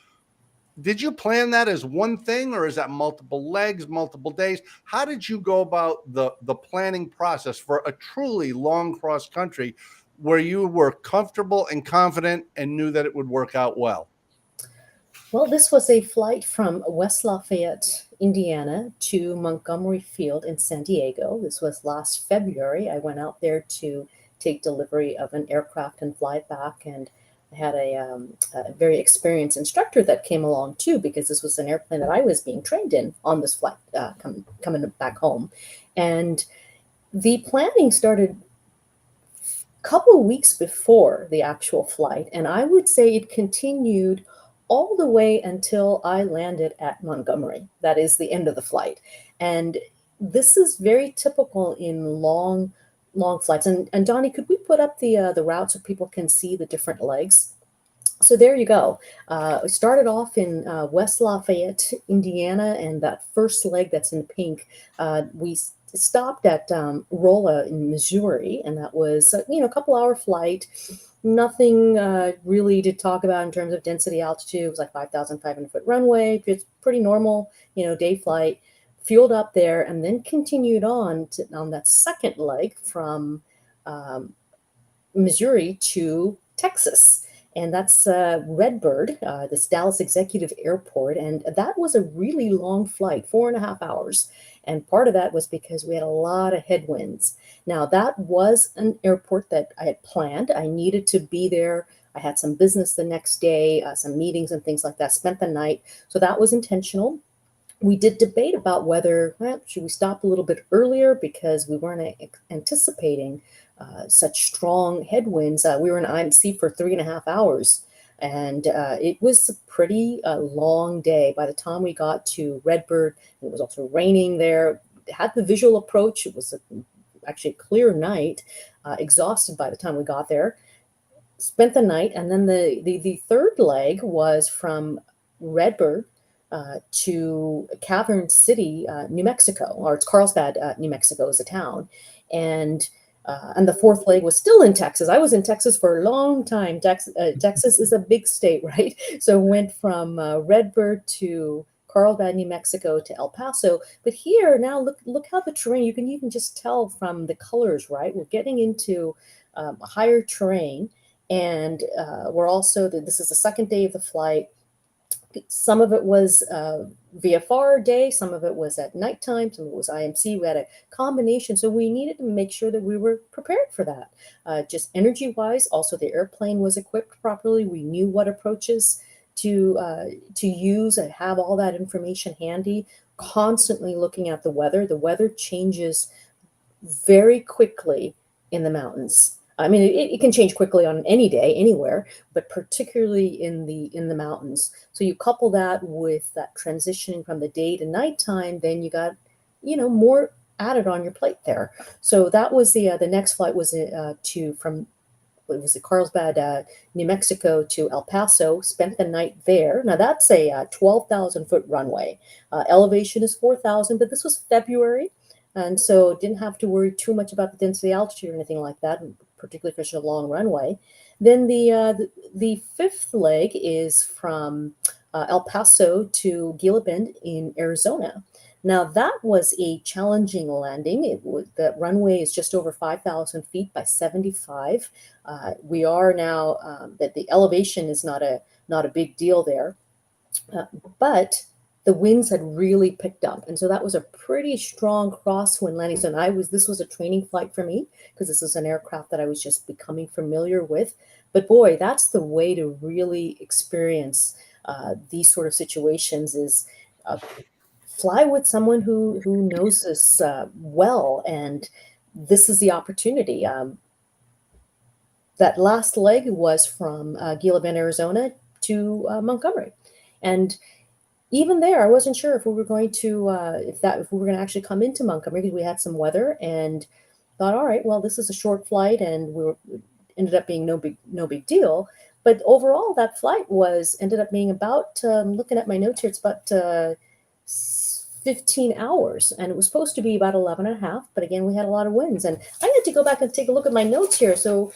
did you plan that as one thing, or is that multiple legs, multiple days? How did you go about the planning process for a truly long cross country where you were comfortable and confident and knew that it would work out well? Well, this was a flight from West Lafayette, Indiana to Montgomery Field in San Diego. This was last February. I went out there to take delivery of an aircraft and fly back, and I had a very experienced instructor that came along too, because this was an airplane that I was being trained in on this flight coming back home. And the planning started a couple of weeks before the actual flight, and I would say it continued all the way until I landed at Montgomery. That is the end of the flight. And this is very typical in long flights. And Donnie, could we put up the route so people can see the different legs? So there you go. We started off in West Lafayette, Indiana, and that first leg that's in pink, we stopped at Rolla in Missouri, and that was a couple hour flight. Nothing really to talk about in terms of density altitude. It was like 5,500 foot runway. It's pretty normal, day flight. Fueled up there, and then continued on that second leg from Missouri to Texas. And that's Redbird, this Dallas Executive Airport. And that was a really long flight, 4.5 hours. And part of that was because we had a lot of headwinds. Now, that was an airport that I had planned. I needed to be there. I had some business the next day, some meetings and things like that, spent the night. So that was intentional. We did debate about whether, should we stop a little bit earlier, because we weren't anticipating such strong headwinds. We were in IMC for 3.5 hours, and it was a pretty long day. By the time we got to Redbird, it was also raining there. It had the visual approach. It was actually a clear night, exhausted by the time we got there. Spent the night, and then the third leg was from Redbird to Cavern City, New Mexico, or it's Carlsbad, New Mexico is a town. And the fourth leg was still in Texas. I was in Texas for a long time. Texas is a big state, right? So went from Redbird to Carlsbad, New Mexico to El Paso. But here now, look how the terrain, you can even just tell from the colors, right? We're getting into a higher terrain. And we're also, this is the second day of the flight. Some of it was VFR day, some of it was at nighttime, some of it was IMC. We had a combination, so we needed to make sure that we were prepared for that. Just energy-wise, also the airplane was equipped properly. We knew what approaches to use and have all that information handy. Constantly looking at the weather. The weather changes very quickly in the mountains. I mean, it can change quickly on any day, anywhere, but particularly in the mountains. So you couple that with that transitioning from the day to nighttime, then you got, more added on your plate there. So that was the next flight was it was Carlsbad, New Mexico to El Paso. Spent the night there. Now that's a 12,000-foot runway. Elevation is 4,000, but this was February. And so didn't have to worry too much about the density altitude or anything like that, particularly for such a long runway. Then the fifth leg is from El Paso to Gila Bend in Arizona. Now that was a challenging landing. The runway is just over 5,000 feet by 75. We are now that the elevation is not a big deal there, but the winds had really picked up. And so that was a pretty strong crosswind landing. So this was a training flight for me because this is an aircraft that I was just becoming familiar with. But boy, that's the way to really experience these sort of situations is fly with someone who knows this well. And this is the opportunity. That last leg was from Gila Bend, Arizona to Montgomery. And even there, I wasn't sure if we were going to if we were going to actually come into Montgomery because we had some weather and thought, all right, well, this is a short flight, and ended up being no big deal. But overall, that flight ended up being about looking at my notes here, it's about 15 hours, and it was supposed to be about 11 and a half. But again, we had a lot of winds, and I had to go back and take a look at my notes here. So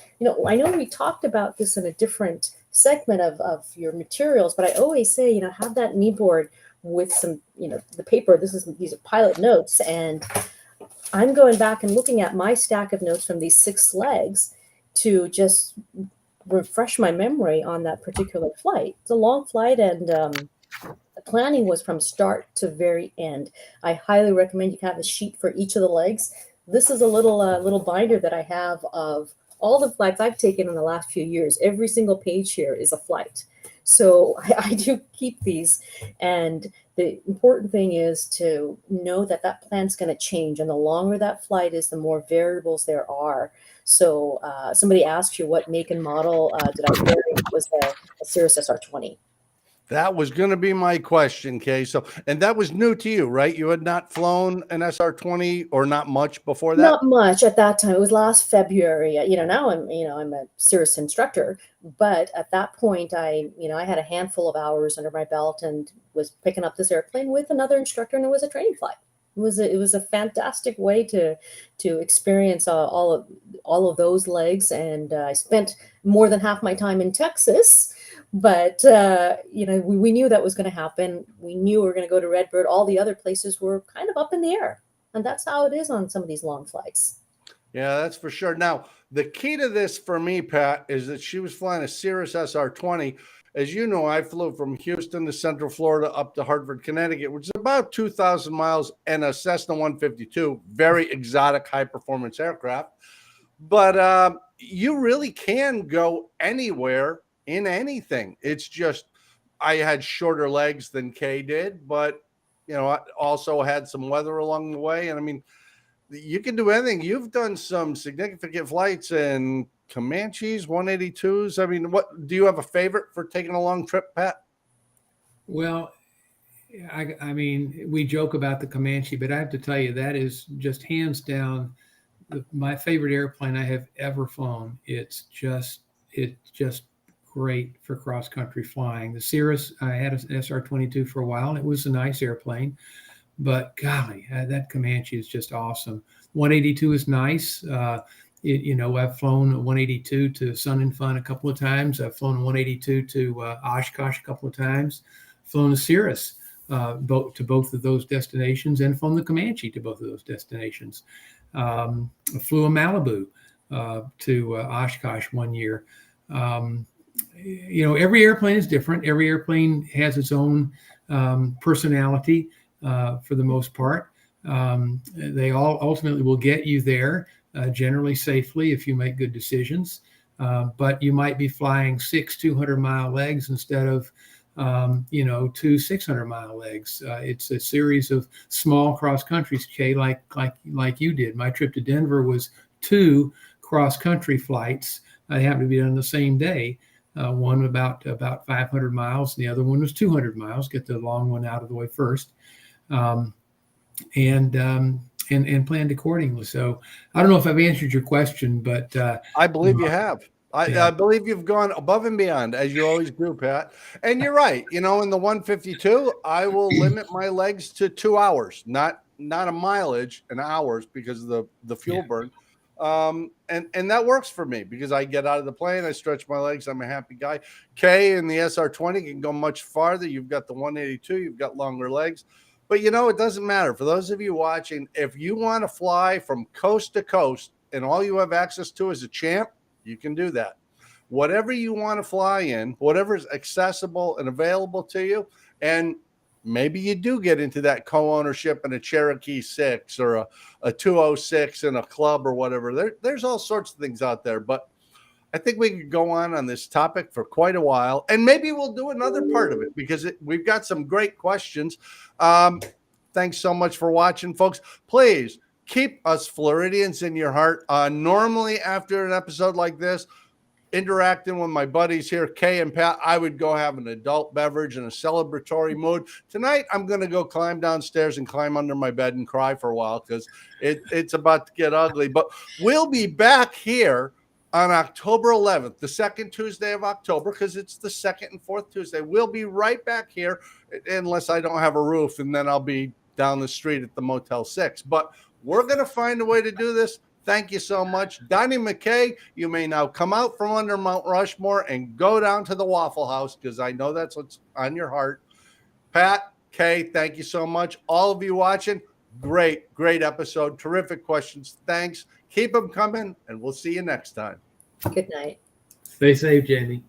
I know we talked about this in a different segment of your materials, but I always say, have that knee board with some, the paper. These are pilot notes, and I'm going back and looking at my stack of notes from these 6 legs to just refresh my memory on that particular flight. It's a long flight, and the planning was from start to very end. I highly recommend you have a sheet for each of the legs. This is a little binder that I have of all the flights I've taken in the last few years. Every single page here is a flight. So I do keep these. And the important thing is to know that plan's going to change. And the longer that flight is, the more variables there are. So somebody asked you what make and model did I carry? It was a Cirrus SR-20. That was going to be my question, Kay. So, and that was new to you, right? You had not flown an SR-20 or not much before that? Not much at that time. It was last February. Now I'm a Cirrus instructor, but at that point I had a handful of hours under my belt and was picking up this airplane with another instructor, and it was a training flight. It was a fantastic way to experience all of those legs, and I spent more than half my time in Texas. But we knew that was going to happen. We knew we were going to go to Redbird. All the other places were kind of up in the air, and that's how it is on some of these long flights. Yeah, that's for sure. Now, the key to this for me, Pat, is that she was flying a Cirrus SR-20. As you know, I flew from Houston to Central Florida up to Hartford, Connecticut, which is about 2,000 miles, and a Cessna 152, very exotic, high-performance aircraft. But you really can go anywhere in anything. It's just I had shorter legs than Kay did, but I also had some weather along the way. And I mean, you can do anything. You've done some significant flights in Comanches, 182s. I mean, what do you have a favorite for taking a long trip, Pat? Well, I mean, we joke about the Comanche, but I have to tell you, that is just hands down my favorite airplane I have ever flown. It's just great for cross-country flying. The Cirrus, I had an SR-22 for a while, and it was a nice airplane, but golly, that Comanche is just awesome. 182 is nice. I've flown a 182 to Sun and Fun a couple of times. I've flown a 182 to Oshkosh a couple of times. Flown a Cirrus to both of those destinations, and flown the Comanche to both of those destinations. I flew a Malibu to Oshkosh one year. every airplane is different. Every airplane has its own personality for the most part. They all ultimately will get you there generally safely if you make good decisions. But you might be flying 6 200-mile legs instead of 2 600-mile legs. It's a series of small cross countries, Kay, like you did. My trip to Denver was 2 cross country flights. They happened to be done the same day. One about 500 miles, and the other one was 200 miles. Get the long one out of the way first, and planned accordingly. So I don't know if I've answered your question, but I believe you have. I believe you've gone above and beyond, as you always do, Pat. And you're right. In the 152, I will limit my legs to 2 hours, not a mileage, in hours because of the fuel burn. And that works for me because I get out of the plane, I stretch my legs, I'm a happy guy. Kay and the SR20 can go much farther. You've got the 182, you've got longer legs. But it doesn't matter. For those of you watching, if you want to fly from coast to coast and all you have access to is a Champ, you can do that. Whatever you want to fly in, whatever is accessible and available to you, and maybe you do get into that co-ownership in a Cherokee 6 or a 206 in a club or whatever. There's all sorts of things out there, but I think we could go on this topic for quite a while, and maybe we'll do another part of it because we've got some great questions. Thanks so much for watching, folks. Please keep us Floridians in your heart. Normally, after an episode like this, interacting with my buddies here, Kay and Pat, I would go have an adult beverage in a celebratory mood. Tonight, I'm going to go climb downstairs and climb under my bed and cry for a while because it's about to get ugly. But we'll be back here on October 11th, the second Tuesday of October, because it's the second and fourth Tuesday. We'll be right back here, unless I don't have a roof, and then I'll be down the street at the Motel 6. But we're going to find a way to do this. Thank you so much. Donnie McKay, you may now come out from under Mount Rushmore and go down to the Waffle House because I know that's what's on your heart. Pat, Kay, thank you so much. All of you watching, great episode. Terrific questions. Thanks. Keep them coming, and we'll see you next time. Good night. Stay safe, Jamie.